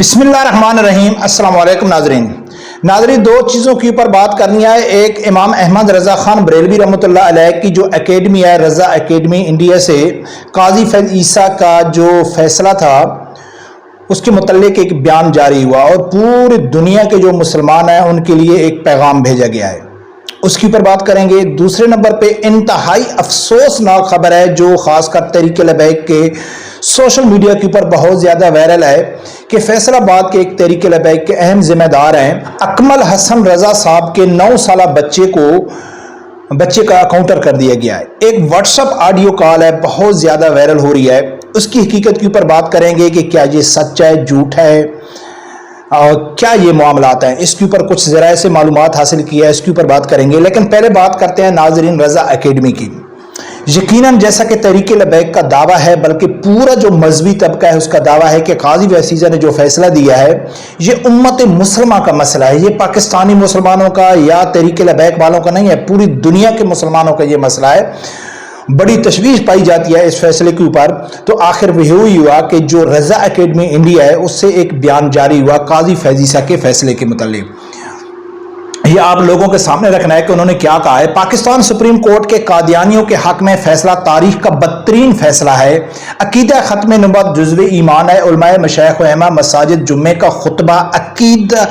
बिस्मिल्लाहिर्रहमानिर्रहीम। अस्सलाम वालेकुम नाज़रीन, दो चीज़ों के ऊपर बात करनी है। एक इमाम अहमद रज़ा ख़ान बरेलवी रहमतुल्लाह अलैह की जो एकेडमी है रज़ा एकेडमी इंडिया से काजी फैज़ ईसा का जो फैसला था उसके मुतल्लिक एक बयान जारी हुआ और पूरी दुनिया के जो मुसलमान हैं उनके लिए एक पैगाम भेजा गया है, उसके ऊपर बात करेंगे। दूसरे नंबर पे इंतहाई अफसोसनाक खबर है जो खासकर तहरीक लबैक के सोशल मीडिया के ऊपर बहुत ज़्यादा वायरल है कि फैसलाबाद के एक तहरीक लबैक के अहम जिम्मेदार हैं अकमल हसन रज़ा साहब के 9 साल बच्चे का काउंटर कर दिया गया है। एक व्हाट्सएप ऑडियो कॉल है, बहुत ज़्यादा वायरल हो रही है। उसकी हकीकत के ऊपर बात करेंगे कि क्या ये सच है, झूठ है और क्या ये मामलात हैं। इसके ऊपर कुछ ज़राए से मालूमात हासिल किया है, इसके ऊपर बात करेंगे। लेकिन पहले बात करते हैं नाजरीन रज़ा एकेडमी की। यकीनन जैसा कि तहरीक लबैक का दावा है, बल्कि पूरा जो मजहबी तबका है उसका दावा है कि काजी फैज़ ईसा ने जो फैसला दिया है ये उम्मत मुसलमा का मसला है, ये पाकिस्तानी मुसलमानों का या तहरीक लबैक वालों का नहीं है, पूरी दुनिया के मुसलमानों का ये मसला है। बड़ी तशवीश पाई जाती है इस फैसले के ऊपर। तो आखिर वही हुआ कि जो रज़ा एकेडमी इंडिया है उससे एक बयान जारी हुआ काजी फैज़ ईसा के फैसले के मुतालिक। ये आप लोगों के सामने रखना है कि उन्होंने क्या कहा है। पाकिस्तान सुप्रीम कोर्ट के कादियानियों के हक में फैसला तारीख का बदतरीन फैसला है। अकीदा खत्म नबुव्वत जुज़्व ईमान है। उलमाए मशाइख व अइम्मा मसाजिद जुम्मे का खुतबा अकीदा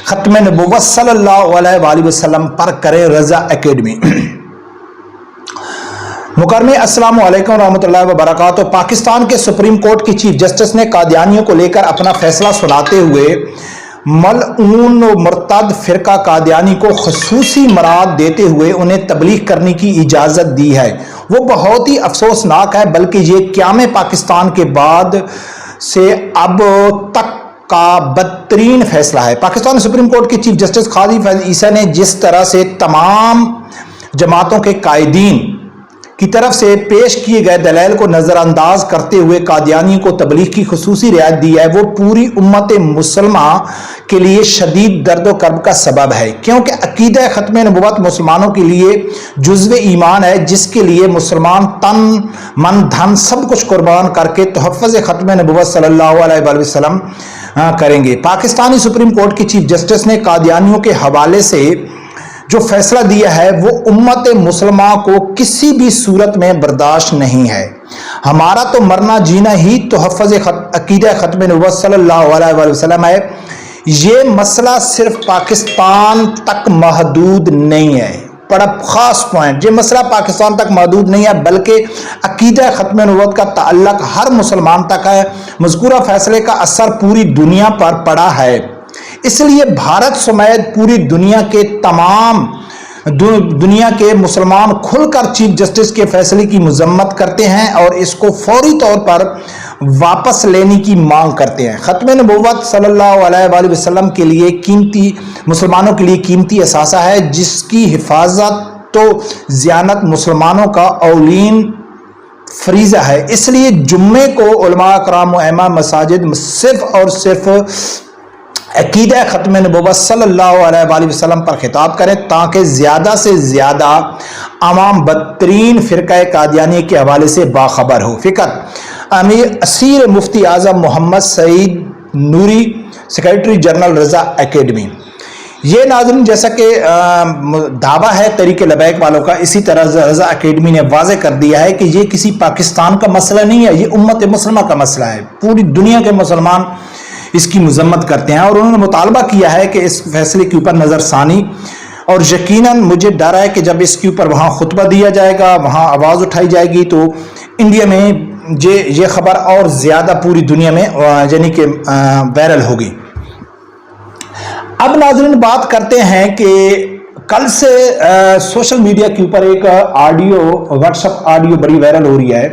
खत्म नबुव्वत सल्लल्लाहु अलैहि वसल्लम पर करे रज़ा एकेडमी। मुकर्रमे अस्सलाम वालेकुम रहमतुल्लाहि व बरकातहू। पाकिस्तान के सुप्रीम कोर्ट की चीफ जस्टिस ने कादियानियों को लेकर अपना फैसला सुनाते हुए मलऊन मुर्तद फिरका कादियानी को खुसूसी मराद देते हुए उन्हें तबलीग करने की इजाज़त दी है। वो बहुत ही अफसोसनाक है, बल्कि ये क़याम पाकिस्तान के बाद से अब तक का बदतरीन फैसला है। पाकिस्तान सुप्रीम कोर्ट के चीफ जस्टिस काजी फैज़ ईसा ने जिस तरह से तमाम जमातों के कायदीन की तरफ से पेश किए गए दलाइल को नज़रअंदाज करते हुए कादियानी को तबलीग की खुसूसी रियायत दी है, वो पूरी उम्मत मुसलमा के लिए शदीद दर्द व कर्ब का सबब है। क्योंकि अकीदा खत्म नबुव्वत मुसलमानों के लिए जुज़्व ईमान है, जिसके लिए मुसलमान तन मन धन सब कुछ कुर्बान करके तोहफ़्फ़ुज़ खत्म नबुव्वत सल्लल्लाहु अलैहि वसल्लम करेंगे। पाकिस्तानी सुप्रीम कोर्ट की चीफ जस्टिस ने कादियानियों के हवाले से जो फैसला दिया है वो उम्मत मुसलमा को किसी भी सूरत में बर्दाश्त नहीं है। हमारा तो मरना जीना ही तोहफ़्फ़ुज़ अक़ीदा ख़त्म नबुव्वत सल्लल्लाहु अलैहि वसल्लम है। ये मसला सिर्फ पाकिस्तान तक महदूद नहीं है, बड़ा ख़ास पॉइंट, ये मसला पाकिस्तान तक महदूद नहीं है बल्कि अक़ीदा ख़त्म नबुव्वत का ताल्लुक़ हर मुसलमान तक है। मज़कूरा फैसले का असर पूरी दुनिया पर पड़ा है, इसलिए भारत समेत पूरी दुनिया के तमाम दुनिया के मुसलमान खुलकर चीफ जस्टिस के फैसले की मजम्मत करते हैं और इसको फौरी तौर पर वापस लेने की मांग करते हैं। खत्म नबुव्वत सल्लल्लाहु अलैहि वसल्लम के लिए कीमती मुसलमानों के लिए कीमती असासा है, जिसकी हिफाजत तो ज़ियानत मुसलमानों का औलीन फरीज़ा है। इसलिए जुम्मे को उलमा कराम व अइम्मा मसाजिद सिर्फ और सिर्फ अकीदा खत्म नबुव्वत सल्लल्लाहु अलैहि वसल्लम पर खिताब करें ताकि ज़्यादा से ज़्यादा आवाम बदतरीन फ़िरक़ा कादियानी के हवाले से बाखबर हो। फ़िक्र अमीर असीर मुफ्ती आज़म मोहम्मद सईद नूरी, सेक्रेटरी जनरल रज़ा एकेडमी। ये नाज़रीन जैसा कि दावा है तहरीक लबैक वालों का, इसी तरह रज़ा एकेडमी ने वाज़े कर दिया है कि ये किसी पाकिस्तान का मसला नहीं है, ये उम्मत मुसलमा का मसला है। पूरी दुनिया के मुसलमान इसकी मजम्मत करते हैं और उन्होंने मुतालबा किया है कि इस फैसले के ऊपर नज़रसानी, और यकीनन मुझे डर है कि जब इसके ऊपर वहाँ खुतबा दिया जाएगा, वहाँ आवाज़ उठाई जाएगी तो इंडिया में ये खबर और ज़्यादा पूरी दुनिया में यानी कि वायरल होगी। अब नाज़रीन बात करते हैं कि कल से सोशल मीडिया के ऊपर एक ऑडियो, व्हाट्सएप ऑडियो बड़ी वायरल हो रही है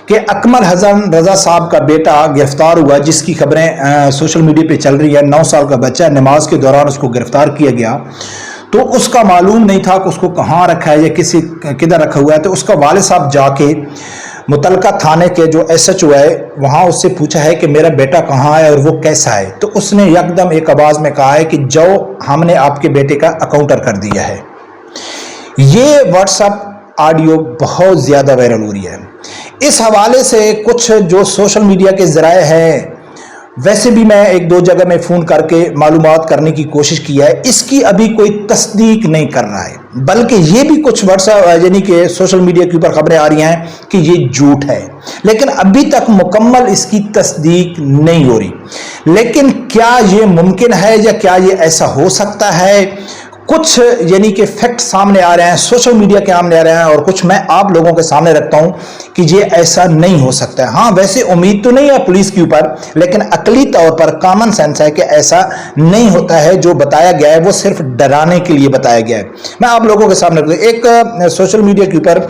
कि अकमल हसन रज़ा साहब का बेटा गिरफ्तार हुआ, जिसकी खबरें सोशल मीडिया पे चल रही है। 9 साल का बच्चा, नमाज के दौरान उसको गिरफ्तार किया गया, तो उसका मालूम नहीं था कि उसको कहाँ रखा है या किधर रखा हुआ है। तो उसका वालिद साहब जाके मुतलका थाने के जो SHO है वहाँ उससे पूछा है कि मेरा बेटा कहाँ है और वो कैसा है। तो उसने यकदम एक आवाज़ में कहा है कि जो हमने आपके बेटे का अकाउंटर कर दिया है। ये व्हाट्सएप ऑडियो बहुत ज़्यादा वायरल हो रही है। इस हवाले से कुछ जो सोशल मीडिया के ज़राए हैं वैसे भी मैं एक दो जगह में फ़ोन करके मालूमात करने की कोशिश किया है, इसकी अभी कोई तस्दीक नहीं कर रहा है, बल्कि ये भी कुछ व्हाट्सएप यानी कि सोशल मीडिया के ऊपर खबरें आ रही हैं कि ये झूठ है, लेकिन अभी तक मुकम्मल इसकी तस्दीक नहीं हो रही। लेकिन क्या ये मुमकिन है या क्या ये ऐसा हो सकता है, कुछ यानी कि फैक्ट सामने आ रहे हैं, सोशल मीडिया के सामने आ रहे हैं, और कुछ मैं आप लोगों के सामने रखता हूं कि ये ऐसा नहीं हो सकता है। हाँ, वैसे उम्मीद तो नहीं है पुलिस के ऊपर, लेकिन अकली तौर पर कॉमन सेंस है कि ऐसा नहीं होता है। जो बताया गया है वो सिर्फ डराने के लिए बताया गया है। मैं आप लोगों के सामने एक सोशल मीडिया के ऊपर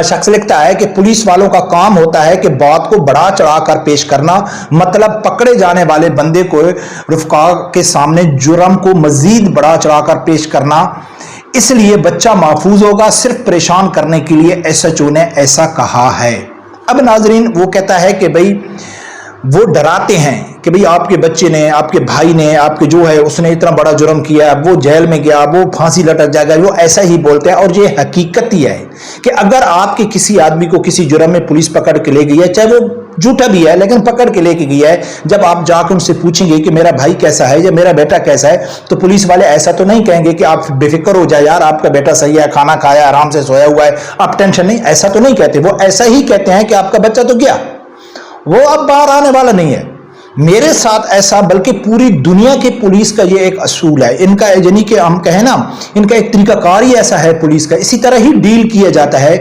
शख्स लिखता है कि पुलिस वालों का काम होता है कि बात को बढ़ा चढ़ाकर पेश करना, मतलब पकड़े जाने वाले बंदे को रुफका के सामने जुर्म को मजीद बढ़ा चढ़ाकर पेश करना, इसलिए बच्चा महफूज होगा। सिर्फ परेशान करने के लिए एसएचओ ने ऐसा कहा है। अब नाजरीन, वो कहता है कि भाई वो डराते हैं कि भाई आपके बच्चे ने, आपके भाई ने, आपके जो है उसने इतना बड़ा जुर्म किया, वो जेल में गया, वो फांसी लटक जाएगा, वो ऐसा ही बोलते हैं। और ये हकीकत ही है कि अगर आपके किसी आदमी को किसी जुर्म में पुलिस पकड़ के ले गई है, चाहे वो झूठा भी है लेकिन पकड़ के लेके गई है, जब आप जाकर उनसे पूछेंगे कि मेरा भाई कैसा है या मेरा बेटा कैसा है, तो पुलिस वाले ऐसा तो नहीं कहेंगे कि आप बेफिक्र हो जाए यार, आपका बेटा सही है, खाना खाया, आराम से सोया हुआ है, आप टेंशन नहीं, ऐसा तो नहीं कहते। वो ऐसा ही कहते हैं कि आपका बच्चा तो गया, वो अब बाहर आने वाला नहीं है। मेरे साथ ऐसा, बल्कि पूरी दुनिया की पुलिस का ये एक असूल है, इनका यानी कि हम कहें ना, इनका एक तरीकाकार ही ऐसा है पुलिस का। इसी तरह ही डील किया जाता है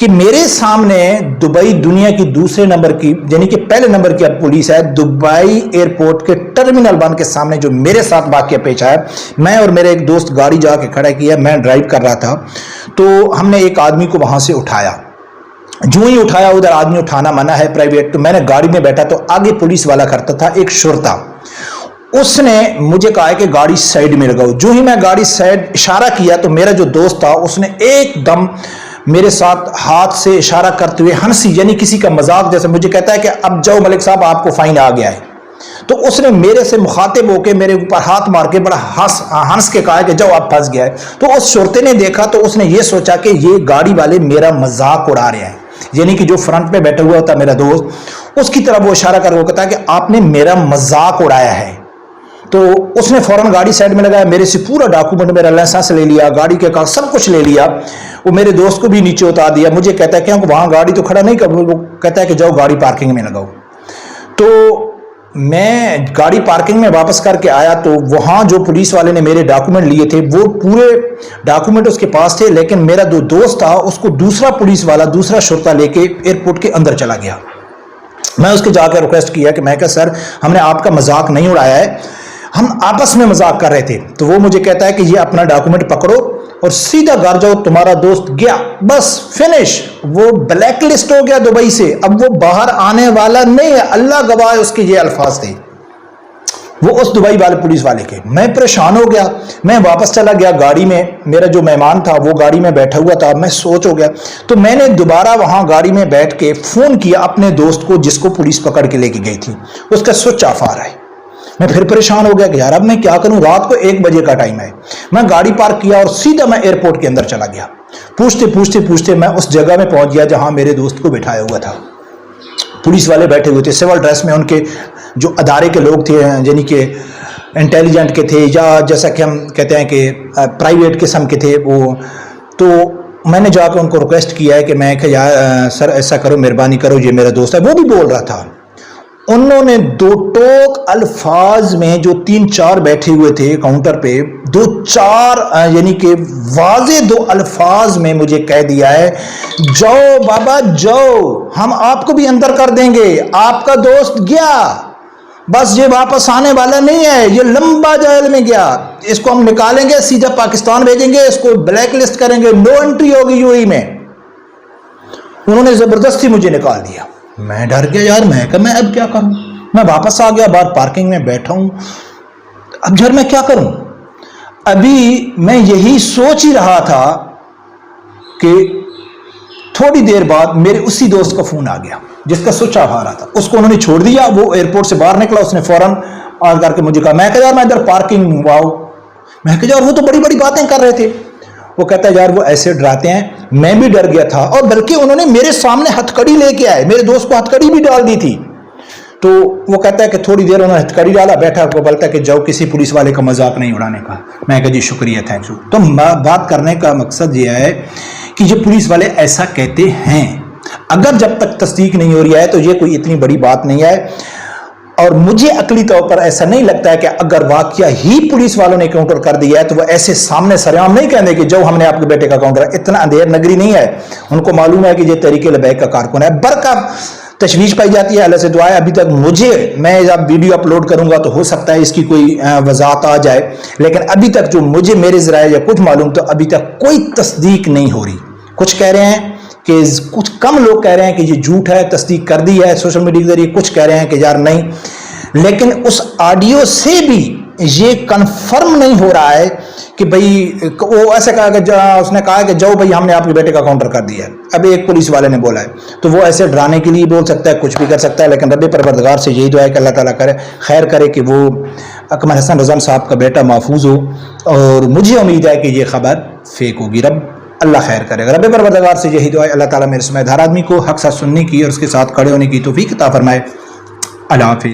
कि मेरे सामने दुबई दुनिया की दूसरे नंबर की यानी कि पहले नंबर की अब पुलिस है, दुबई एयरपोर्ट के टर्मिनल 1 के सामने जो मेरे साथ वाकया पेश आया। मैं और मेरे एक दोस्त गाड़ी जाके खड़ा किया, मैं ड्राइव कर रहा था, तो हमने एक आदमी को वहां से उठाया। जो ही उठाया, उधर आदमी उठाना मना है प्राइवेट, तो मैंने गाड़ी में बैठा, तो आगे पुलिस वाला खड़ा था, एक शुरता। उसने मुझे कहा है कि गाड़ी साइड में लगाओ। जो ही मैं गाड़ी साइड इशारा किया, तो मेरा जो दोस्त था उसने एकदम मेरे साथ हाथ से इशारा करते हुए हंसी, यानी किसी का मजाक जैसे, मुझे कहता है कि अब जाओ मलिक साहब, आपको फाइन आ गया है। तो उसने मेरे से मुखातिब होकर मेरे ऊपर हाथ मार के बड़ा हंस के कहा कि जाओ आप फंस गया है। तो उस शुरते ने देखा, तो उसने ये सोचा कि ये गाड़ी वाले मेरा मजाक उड़ा रहे हैं, यानी कि जो फ्रंट पे बैठा हुआ था मेरा दोस्त, उसकी तरफ वो इशारा कर वो कहता है कि आपने मेरा मजाक उड़ाया है। तो उसने फौरन गाड़ी साइड में लगाया, मेरे से पूरा डॉक्यूमेंट, मेरा लाइसेंस ले लिया, गाड़ी के कागज सब कुछ ले लिया। वो मेरे दोस्त को भी नीचे उतार दिया। मुझे कहता है कि वहां गाड़ी तो खड़ा नहीं कर, वो कहता है कि जाओ गाड़ी पार्किंग में लगाओ। तो मैं गाड़ी पार्किंग में वापस करके आया, तो वहां जो पुलिस वाले ने मेरे डॉक्यूमेंट लिए थे, वो पूरे डॉक्यूमेंट उसके पास थे, लेकिन मेरा जो दोस्त था उसको दूसरा पुलिस वाला, दूसरा शुरता लेके एयरपोर्ट के अंदर चला गया। मैं उसके जाकर रिक्वेस्ट किया कि मैं कहा सर, हमने आपका मजाक नहीं उड़ाया है, हम आपस में मजाक कर रहे थे। तो वो मुझे कहता है कि ये अपना डॉक्यूमेंट पकड़ो और सीधा घर जाओ, तुम्हारा दोस्त गया, बस फिनिश, वो ब्लैक लिस्ट हो गया दुबई से, अब वो बाहर आने वाला नहीं है। अल्लाह गवाह, उसके ये अल्फाज थे वो उस दुबई वाले पुलिस वाले के। मैं परेशान हो गया, मैं वापस चला गया गाड़ी में। मेरा जो मेहमान था वो गाड़ी में बैठा हुआ था, मैं सोच हो गया। तो मैंने दोबारा वहां गाड़ी में बैठ के फोन किया अपने दोस्त को जिसको पुलिस पकड़ के लेके गई थी, उसका स्विच ऑफ आ रहा है। मैं फिर परेशान हो गया कि यार अब मैं क्या करूं, रात को 1 बजे का टाइम है। मैं गाड़ी पार्क किया और सीधा मैं एयरपोर्ट के अंदर चला गया। पूछते पूछते पूछते मैं उस जगह में पहुंच गया जहां मेरे दोस्त को बिठाया हुआ था। पुलिस वाले बैठे हुए थे सिविल ड्रेस में, उनके जो अदारे के लोग थे, यानी कि इंटेलिजेंट के थे, या जैसा कि हम कहते हैं कि प्राइवेट किस्म के थे वो। तो मैंने जाकर उनको रिक्वेस्ट किया है कि मैं यार सर ऐसा करो, मेहरबानी करो, ये मेरा दोस्त है। वो भी बोल रहा था। उन्होंने 2 टोक अल्फाज में, जो 3-4 बैठे हुए थे काउंटर पे, 2-4 यानी कि वाजे 2 अल्फाज में मुझे कह दिया है, जाओ बाबा जाओ, हम आपको भी अंदर कर देंगे, आपका दोस्त गया, बस ये वापस आने वाला नहीं है, ये लंबा जेल में गया, इसको हम निकालेंगे, सीधा पाकिस्तान भेजेंगे, इसको ब्लैक लिस्ट करेंगे, नो एंट्री होगी यूएई में। उन्होंने जबरदस्ती मुझे निकाल दिया। मैं डर गया यार, मैं अब क्या करूं। मैं वापस आ गया, बाहर पार्किंग में बैठा हूं, अब यार मैं क्या करूं। अभी मैं यही सोच ही रहा था कि थोड़ी देर बाद मेरे उसी दोस्त का फोन आ गया जिसका स्विच ऑफ आ रहा था। उसको उन्होंने छोड़ दिया, वो एयरपोर्ट से बाहर निकला, उसने फौरन आ करके मुझे कहा, मैं कहा यार मैं इधर पार्किंग हुआ हूं। मैं कहा यार वो तो बड़ी बड़ी बातें कर रहे थे। वो कहता है यार वो ऐसे डराते हैं, मैं भी डर गया था, और बल्कि उन्होंने मेरे सामने हथकड़ी लेके आए, मेरे दोस्त को हथकड़ी भी डाल दी थी। تو وہ کہتا ہے کہ تھوڑی دیر انہوں نے ہتھکڑی ڈالا, بیٹھا, کو بولتا ہے کہ جاؤ کسی پولیس والے کا مذاق نہیں اڑانے کا. میں کہا جی شکریہ, تھینک یو. تو بات کرنے کا مقصد یہ ہے کہ یہ پولیس والے ایسا کہتے ہیں, اگر جب تک تصدیق نہیں ہو رہی ہے تو یہ کوئی اتنی بڑی بات نہیں ہے. اور مجھے عقلی طور پر ایسا نہیں لگتا ہے کہ اگر واقعہ ہی پولیس والوں نے کاؤنٹر کر دیا ہے تو وہ ایسے سامنے سرعام نہیں کہیں گے کہ جو ہم نے آپ کے بیٹے کا کاؤنٹر. اتنا اندھیر نگری نہیں ہے, ان کو معلوم ہے کہ یہ تحریک لبیک کا کارکن ہے. برقع تشویش پائی جاتی ہے, اللہ سے دعا ہے ابھی تک میں جب ویڈیو اپلوڈ کروں گا تو ہو سکتا ہے اس کی کوئی وضاحت آ جائے, لیکن ابھی تک جو مجھے میرے ذرائع یا کچھ معلوم تو ابھی تک کوئی تصدیق نہیں ہو رہی. کچھ کہہ رہے ہیں کہ کچھ کم لوگ کہہ رہے ہیں کہ یہ جھوٹ ہے, تصدیق کر دی ہے سوشل میڈیا کے ذریعے, کچھ کہہ رہے ہیں کہ یار نہیں. لیکن اس آڈیو سے بھی یہ کنفرم نہیں ہو رہا ہے کہ بھئی وہ ایسے کہا کہ اس نے کہا کہ جاؤ بھئی ہم نے آپ کے بیٹے کا کاؤنٹر کر دیا ہے. اب ایک پولیس والے نے بولا ہے تو وہ ایسے ڈرانے کے لیے بول سکتا ہے, کچھ بھی کر سکتا ہے. لیکن رب پروردگار سے یہی دعا ہے کہ اللہ تعالیٰ کرے خیر کرے کہ وہ اکمل حسن رضوان صاحب کا بیٹا محفوظ ہو, اور مجھے امید ہے کہ یہ خبر فیک ہوگی. اللہ خیر کرے گا. رب پروردگار سے یہی دعا ہے اللہ تعالیٰ میرے سمیت ہر آدمی کو حق ساتھ سننے کی اور اس کے ساتھ کھڑے ہونے کی توفیق عطا فرمائے. اللہ حافظ.